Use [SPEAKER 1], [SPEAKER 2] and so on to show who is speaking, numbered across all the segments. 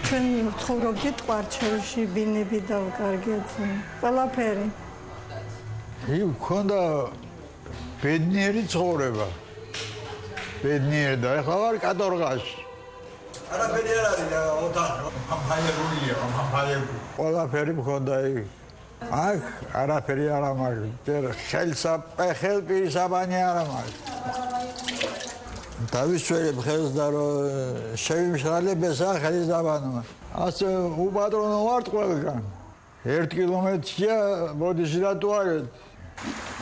[SPEAKER 1] ჩვენ ცხოვრობდით ყვარჩელში, ბინები და კარგია. ყველაფერი.
[SPEAKER 2] მქონდა ბედნიერი ცხოვრება. ბედნიერი და ეხლა ვარ კატორღაში.
[SPEAKER 3] არაფერი არ არის და მამაიერულია, მამაიერული.
[SPEAKER 2] ყველაფერი მქონდა იქ. აქ არაფერი არ მაქვს. ხელსა პირისაბანი არ მაქვს. დავისვერებ ხელს და რომ შევიმშრალებესა ხელის დაბანმა. ასე უპატრონო ვართ ყველგან. 1 კილომეტრია ბოდიში და ტუალეტი.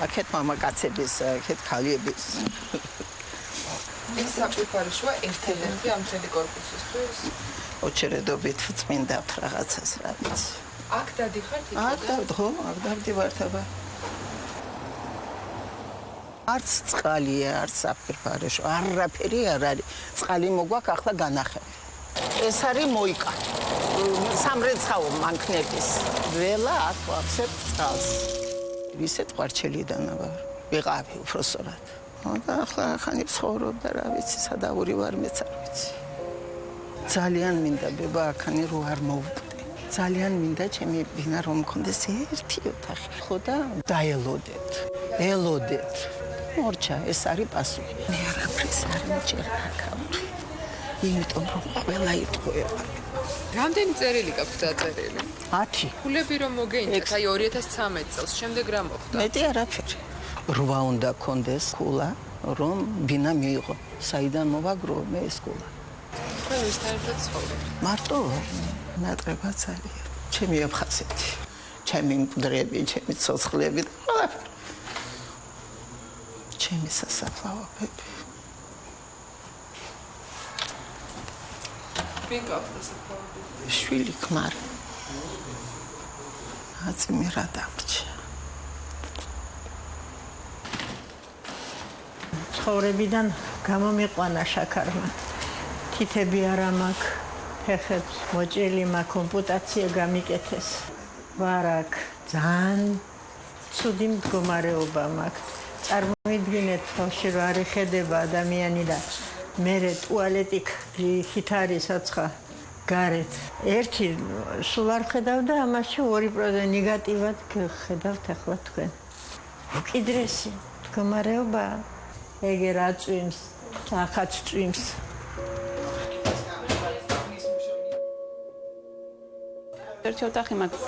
[SPEAKER 4] აქეთ მამაკაცების, აქეთ ქალიების.
[SPEAKER 5] ეს საფრიფარი შუა ერთ-ერთი ამ წელი კორპუსისთვის.
[SPEAKER 4] ოჩერედობით წმინდათ რაღაცას რა ვიცი.
[SPEAKER 5] აქ დადიხართ იქ?
[SPEAKER 4] აქ დავდივართ აბა. არც წყალია, არც საფრიფარი შუა, არაფერი არ არის. წყალი მოგვაქვს ახლა განახები. ეს არის მოიკა. სამრეცხაო მანქნების. ველა აქ ვახსებ წყალს. ვისეთ ყვარჩელიდან ვიყავი უფროსურად. და ახლა ხანი ცხოვრობ და რა ვიცი, სადავური ვარ მეც არ ვიცი. ძალიან მინდა ბება აქანი რო არ მოვკვდე. ძალიან მინდა ჩემი ბინა რომ მქონდეს ერთი ოთახი. ხო და დაელოდეთ. ელოდეთ. მორჩა, ეს არის პასუხი. მე არაფერს არ მიჭერა აქამდე. იმიტომ რომ ყველა იტყვევა.
[SPEAKER 5] რამდენი წერილი გაქვთ დაწერილი?
[SPEAKER 4] 10.
[SPEAKER 5] ფულები რომ მოგეინჭეთ, აი 2013 წელს, შემდეგ რა მოხდა?
[SPEAKER 4] მეტი არაფერი. 8 უნდა კონდეს ქულა, რომ ბინა მიიღო. საიდან მოვაგრო მე ეს ქულა?
[SPEAKER 5] თქვენ ვისთან ერთად ცხოვრობთ?
[SPEAKER 4] მარტო ნატრება ძალიან. ჩემი აფხაზეთი, ჩემი მკვდრები, ჩემი ცოცხლები და ყველაფერი. ჩემი სასაფლაოები.
[SPEAKER 5] ვინ გაქვთ სასაფლაოები?
[SPEAKER 4] შვილი ქმარი. აწმი რა დამრჩა.
[SPEAKER 1] ცხოვრებიდან გამომიყვანა შაქარმა. თითები არა მაქვს, ფეხებს მოჭრილი მაქვს, ამპუტაცია გამიკეთეს. ვარ აქ, ძალიან ცუდი მდგომარეობა მაქვს. წარმოვიდგინეთ, ბავშვი რო არ იხედება ადამიანი და მერე ტუალეტი ხით არის საცხა გარეთ. ერთი სულ არ ხედავ და ამაში 2% ნეგატივად ხედავთ ახლა თქვენ. უკიდრესი მდგომარეობა ეგე რა წვიმს, ახაც წვიმს.
[SPEAKER 6] ერთი ოთახი მაქვს.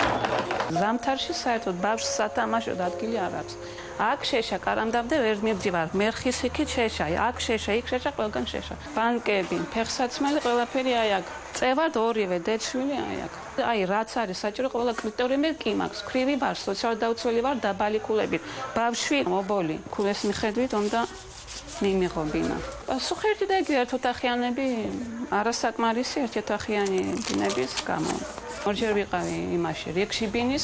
[SPEAKER 6] ზამთარში საერთოდ ბავშვს სათამაშოდ ადგილი არ აქვს. აქ შეშა კარამდამდე ვერ მივდივარ. მერხის იქით შეშა, აქ შეშა, იქ შეშა, ყველგან შეშა. ბანკები, ფეხსაცმელი, ყველაფერი აი აქ. წევართ ორივე დედშვილი აი აქ. აი რაც არის საჭირო, ყველა კრიტერიუმი კი მაქვს. ქრივი ვარ, სოციალურად დაუცველი ვარ, დაბალი ქულებით. ბავშვი მობოლი, ქულის მიხედვით უნდა მიმიღო ბინა. სუხერთი და იგივე ერთოთახიანები, არასაკმარისი ერთოთახიანი ბინების გამო. ორჯერ ვიყავი იმაში, რიგში ბინის,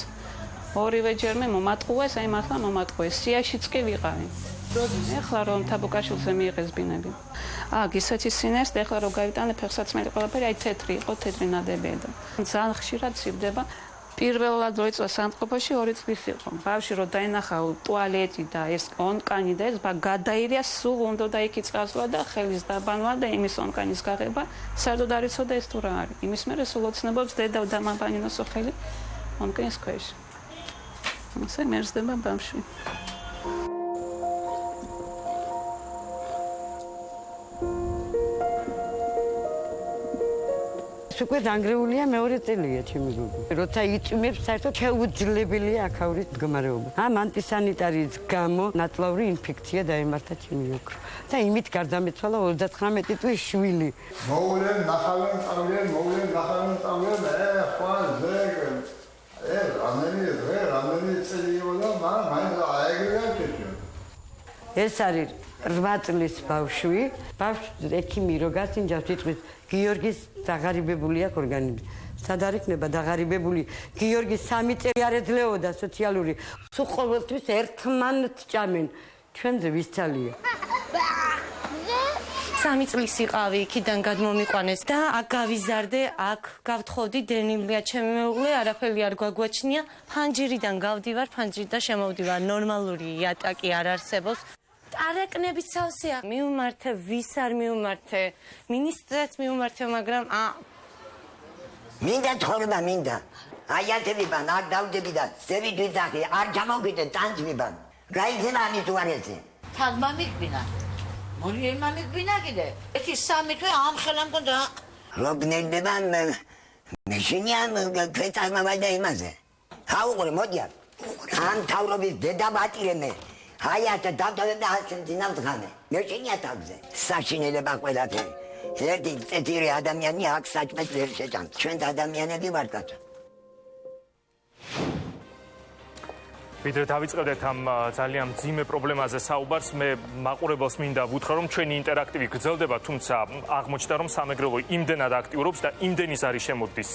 [SPEAKER 6] ორივეჯერმე მომატყუეს, აი მართლა მომატყუეს. სიაშიც კი ვიყავი. ეხლა რომ თაბუკაშვილზე მიიღეს ბინები. აქ ისეთი სინეს და ეხლა რომ გავიტანე ფეხსაცმელი ყველაფერი, აი თეთრი იყო, თეთრი ნადებია. ძალიან ხშირად ცივდება. პირველად რო იწვა სამწყობოში 2 წლის იყო. ბავშვი რო დაინახა ტუალეტი და ეს ონკანი და ეს გადაირია, სულ უნდა და იქ იწყასვა და ხელის დაბანვა და იმის ონკანის გაღება, საერთოდ არ იცოდა ეს თუ რა არის. იმის მერე სულ ოცნებობს დედა დამაბანინოს ხელი ონკანის ქვეშ. ასე მერზდება ბავშვი.
[SPEAKER 7] უკვე დანგრეულია მეორე წელია ჩემი გოგო. როცა იწმებს, საერთოდ შეუძლებელია აქაურის მდგომარეობა. ამ ანტისანიტარიის გამო ნაწლავური ინფექცია დაემართა ჩემი ოქრო. და იმით გარდამეცვალა 39 წლის შვილი.
[SPEAKER 2] მოვლენ, ნახავენ, წავლენ, მოვლენ, ნახავენ, წავლენ, ხვალ, ზეგ. რამდენი წელი იყო და მაინც აეგრია ქეჩო.
[SPEAKER 7] ეს არის 8 წლის ბავშვი. ბავშვს ექიმი რო გასინჯავს, იტყვის გიორგის დაღარიბებული აქვს ორგანიზმი. სად არ იქნება დაღარიბებული? გიორგი 3 წელი არ ეძლეოდა სოციალური. სულ ყოველთვის ერთმანეთ ჭამენ. ჩვენზე ვის ძალია?
[SPEAKER 8] 3 წლის იყავი, იქიდან გადმომიყვანეს და აქ გავიზარდე, აქ გავთხოვდი დენიმლია ჩემი მეუღლე, არაფერი არ გვაგვაჩნია. ფანჯირიდან გავდივარ, ფანჯირიდან შემოვდივარ. ნორმალური იატაკი არ არსებობს. არაკნების სავსეა. მივმართე, ვის არ მივმართე, მინისტრს მივმართე, მაგრამ
[SPEAKER 9] მინდა ცხოვრება მინდა. აი ათებიდან არ დავდებიდან ზევით ვიძახი არ ჩამოვიდე ტანჯვიდან. გაიძინა ამის უარესი.
[SPEAKER 10] თან მამიგვინა. მორიე მამიგვინა კიდე. ეთი სამი თვე ამ ხელა მქონდა.
[SPEAKER 9] რობნელდება მეშინიან ქვეწარმავდა იმაზე. აუყურე მოდი არ. ამ თავრობის დედა მატირემე. აი ათ დავდავდა ასენ დინამძღანე. მეშინია თავზე. საშინელება ყველაფერი. ერთი წეთირი ადამიანი აქ საჭმელს ვერ შეჭამს. ჩვენ ადამიანები ვართ კაცო.
[SPEAKER 11] ვიდრე დავიწყებდეთ ამ ძალიან მძიმე პრობლემაზე საუბარს, მე მაყურებელს მინდა ვუთხრა, რომ ჩვენი ინტერაქტივი გრძელდება, თუმცა აღმოჩნდა, რომ სამეგრელო იმდენად აქტიურობს და იმდენის არის შემოდის